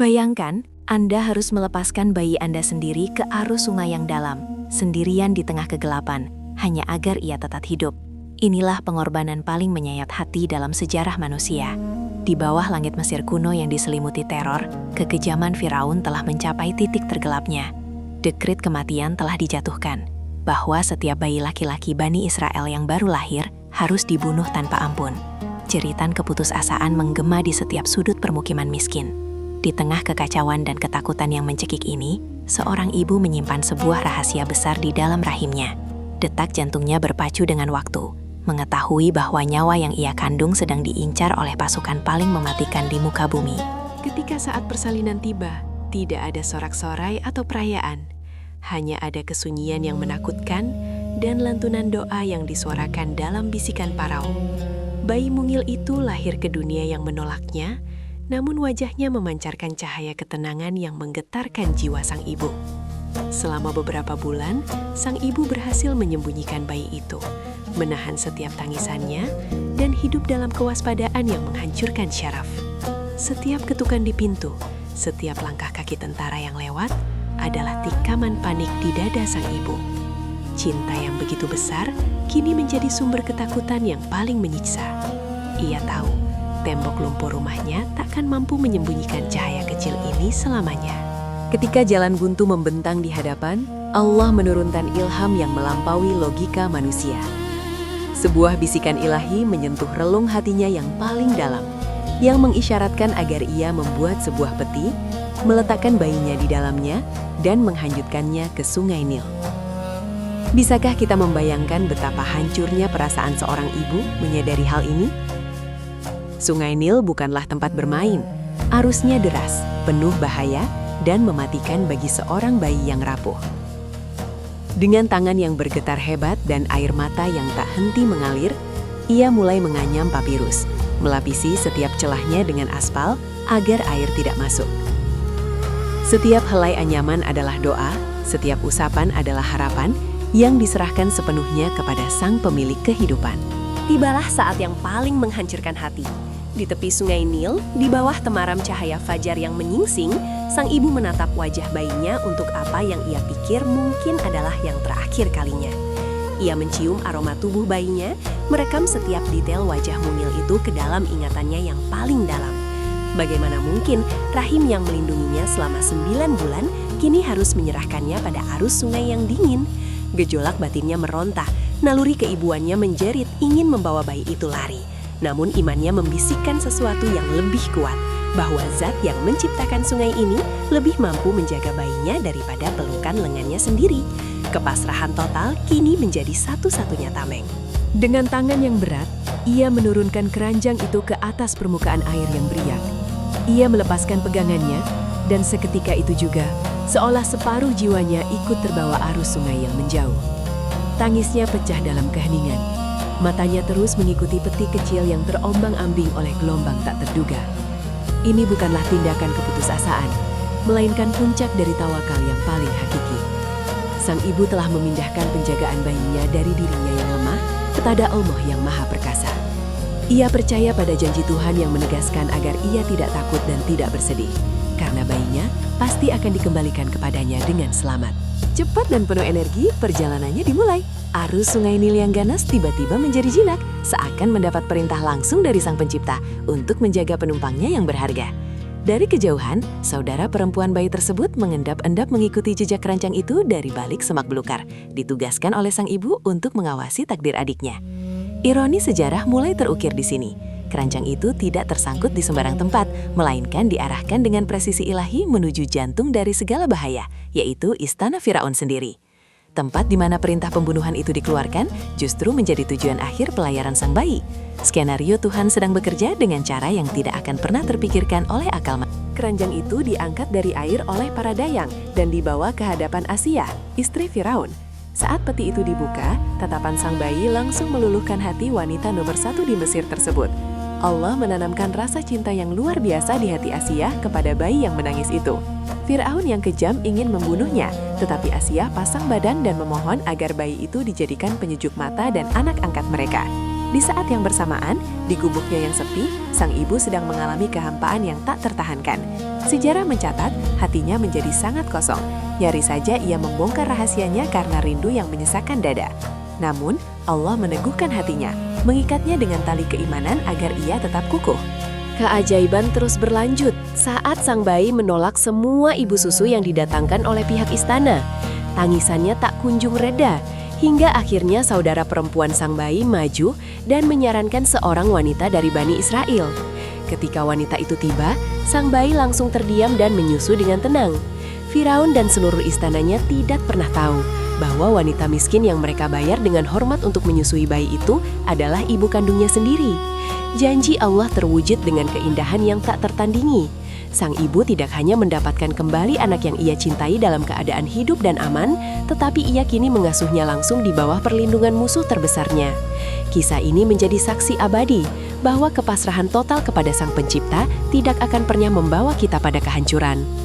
Bayangkan, Anda harus melepaskan bayi Anda sendiri ke arus sungai yang dalam, sendirian di tengah kegelapan, hanya agar ia tetap hidup. Inilah pengorbanan paling menyayat hati dalam sejarah manusia. Di bawah langit Mesir kuno yang diselimuti teror, kekejaman Firaun telah mencapai titik tergelapnya. Dekret kematian telah dijatuhkan, bahwa setiap bayi laki-laki Bani Israel yang baru lahir harus dibunuh tanpa ampun. Jeritan keputusasaan menggema di setiap sudut permukiman miskin. Di tengah kekacauan dan ketakutan yang mencekik ini, seorang ibu menyimpan sebuah rahasia besar di dalam rahimnya. Detak jantungnya berpacu dengan waktu, mengetahui bahwa nyawa yang ia kandung sedang diincar oleh pasukan paling mematikan di muka bumi. Ketika saat persalinan tiba, tidak ada sorak-sorai atau perayaan. Hanya ada kesunyian yang menakutkan dan lantunan doa yang disuarakan dalam bisikan parau. Bayi mungil itu lahir ke dunia yang menolaknya, namun wajahnya memancarkan cahaya ketenangan yang menggetarkan jiwa sang ibu. Selama beberapa bulan, sang ibu berhasil menyembunyikan bayi itu, menahan setiap tangisannya, dan hidup dalam kewaspadaan yang menghancurkan syaraf. Setiap ketukan di pintu, setiap langkah kaki tentara yang lewat, adalah tikaman panik di dada sang ibu. Cinta yang begitu besar, kini menjadi sumber ketakutan yang paling menyiksa. Ia tahu, tembok lumpur rumahnya takkan mampu menyembunyikan cahaya kecil ini selamanya. Ketika jalan buntu membentang di hadapan, Allah menurunkan ilham yang melampaui logika manusia. Sebuah bisikan ilahi menyentuh relung hatinya yang paling dalam, yang mengisyaratkan agar ia membuat sebuah peti, meletakkan bayinya di dalamnya, dan menghanyutkannya ke sungai Nil. Bisakah kita membayangkan betapa hancurnya perasaan seorang ibu menyadari hal ini? Sungai Nil bukanlah tempat bermain. Arusnya deras, penuh bahaya, dan mematikan bagi seorang bayi yang rapuh. Dengan tangan yang bergetar hebat dan air mata yang tak henti mengalir, ia mulai menganyam papirus, melapisi setiap celahnya dengan aspal agar air tidak masuk. Setiap helai anyaman adalah doa, setiap usapan adalah harapan yang diserahkan sepenuhnya kepada sang pemilik kehidupan. Tibalah saat yang paling menghancurkan hati. Di tepi sungai Nil, di bawah temaram cahaya fajar yang menyingsing, sang ibu menatap wajah bayinya untuk apa yang ia pikir mungkin adalah yang terakhir kalinya. Ia mencium aroma tubuh bayinya, merekam setiap detail wajah mungil itu ke dalam ingatannya yang paling dalam. Bagaimana mungkin rahim yang melindunginya selama 9 bulan kini harus menyerahkannya pada arus sungai yang dingin? Gejolak batinnya meronta, naluri keibuannya menjerit ingin membawa bayi itu lari. Namun imannya membisikkan sesuatu yang lebih kuat, bahwa zat yang menciptakan sungai ini lebih mampu menjaga bayinya daripada pelukan lengannya sendiri. Kepasrahan total kini menjadi satu-satunya tameng. Dengan tangan yang berat, ia menurunkan keranjang itu ke atas permukaan air yang beriak. Ia melepaskan pegangannya, dan seketika itu juga, seolah separuh jiwanya ikut terbawa arus sungai yang menjauh. Tangisnya pecah dalam keheningan. Matanya terus mengikuti peti kecil yang terombang-ambing oleh gelombang tak terduga. Ini bukanlah tindakan keputusasaan, melainkan puncak dari tawakal yang paling hakiki. Sang ibu telah memindahkan penjagaan bayinya dari dirinya yang lemah kepada Allah yang Maha Perkasa. Ia percaya pada janji Tuhan yang menegaskan agar ia tidak takut dan tidak bersedih, karena bayinya pasti akan dikembalikan kepadanya dengan selamat. Cepat dan penuh energi, perjalanannya dimulai. Arus sungai Nil yang ganas tiba-tiba menjadi jinak, seakan mendapat perintah langsung dari Sang Pencipta untuk menjaga penumpangnya yang berharga. Dari kejauhan, saudara perempuan bayi tersebut mengendap-endap mengikuti jejak keranjang itu dari balik semak belukar, ditugaskan oleh sang ibu untuk mengawasi takdir adiknya. Ironi sejarah mulai terukir di sini. Keranjang itu tidak tersangkut di sembarang tempat, melainkan diarahkan dengan presisi ilahi menuju jantung dari segala bahaya, yaitu istana Firaun sendiri. Tempat di mana perintah pembunuhan itu dikeluarkan justru menjadi tujuan akhir pelayaran sang bayi. Skenario Tuhan sedang bekerja dengan cara yang tidak akan pernah terpikirkan oleh akal manusia. Keranjang itu diangkat dari air oleh para dayang dan dibawa ke hadapan Asia, istri Firaun. Saat peti itu dibuka, tatapan sang bayi langsung meluluhkan hati wanita nomor 1 di Mesir tersebut. Allah menanamkan rasa cinta yang luar biasa di hati Asia kepada bayi yang menangis itu. Firaun yang kejam ingin membunuhnya, tetapi Asia pasang badan dan memohon agar bayi itu dijadikan penyejuk mata dan anak angkat mereka. Di saat yang bersamaan, di gubuknya yang sepi, sang ibu sedang mengalami kehampaan yang tak tertahankan. Sejarah mencatat, hatinya menjadi sangat kosong. Nyaris saja ia membongkar rahasianya karena rindu yang menyesakkan dada. Namun, Allah meneguhkan hatinya, mengikatnya dengan tali keimanan agar ia tetap kukuh. Keajaiban terus berlanjut saat sang bayi menolak semua ibu susu yang didatangkan oleh pihak istana. Tangisannya tak kunjung reda, hingga akhirnya saudara perempuan sang bayi maju dan menyarankan seorang wanita dari Bani Israel. Ketika wanita itu tiba, sang bayi langsung terdiam dan menyusu dengan tenang. Firaun dan seluruh istananya tidak pernah tahu bahwa wanita miskin yang mereka bayar dengan hormat untuk menyusui bayi itu adalah ibu kandungnya sendiri. Janji Allah terwujud dengan keindahan yang tak tertandingi. Sang ibu tidak hanya mendapatkan kembali anak yang ia cintai dalam keadaan hidup dan aman, tetapi ia kini mengasuhnya langsung di bawah perlindungan musuh terbesarnya. Kisah ini menjadi saksi abadi bahwa kepasrahan total kepada Sang Pencipta tidak akan pernah membawa kita pada kehancuran.